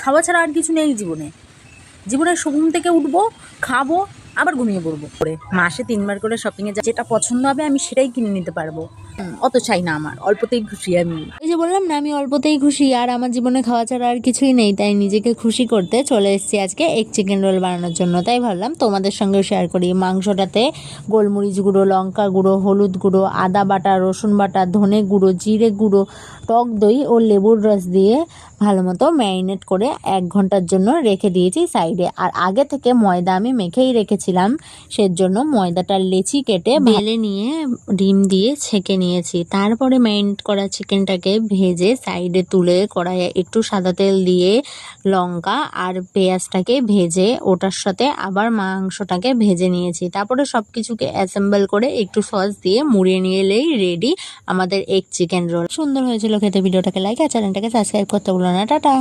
খাওয়া ছাড়া আর কিছু নেই জীবনে। জীবনের ঘুম থেকে উঠবো, খাবো, আবার ঘুমিয়ে পড়বো। করে মাসে 3বার করে শপিংয়ে যেটা পছন্দ হবে আমি সেটাই কিনে নিতে পারবো। অত চাই না, আমার অল্পতেই খুশি আমি। এই যে বললাম না, আমি অল্পতেই খুশি, আর আমার জীবনে খাওয়া ছাড়া আর কিছুই নেই। তাই নিজেকে খুশি করতে চলে এসেছি আজকে এগ চিকেন রোল বানানোর জন্য। তাই ভাবলাম তোমাদের সঙ্গেও শেয়ার করি। মাংসটাতে গোলমরিচ গুঁড়ো, লঙ্কা গুঁড়ো, হলুদ গুঁড়ো, আদা বাটা, রসুন বাটা, ধনে গুঁড়ো, জিরে গুঁড়ো, টক দই ও লেবুর রস দিয়ে ভালো মতো ম্যারিনেট করে 1 ঘন্টার জন্য রেখে দিয়েছি সাইডে। আর আগে থেকে ময়দা আমি মেখেই রেখেছিলাম, সেজন্য ময়দাটার লেচি কেটে বেলে নিয়ে ডিম দিয়ে ছেঁকে নিয়েছি। তারপরে ম্যারিনেট করা চিকেনটাকে ভেজে সাইডে তুলে কড়াইয়ে একটু সাদা তেল দিয়ে লঙ্কা আর পেঁয়াজটাকে ভেজে ওটার সাথে আবার মাংসটাকে ভেজে নিয়েছি। তারপরে সব কিছুকে অ্যাসেম্বল করে একটু সস দিয়ে মুড়িয়ে নিলেই রেডি আমাদের এগ চিকেন রোল। সুন্দর হয়েছিল খেতে। ভিডিওটাকে লাইক আর চ্যানেলটাকে সাবস্ক্রাইব করতে ভুলো না। টাটা।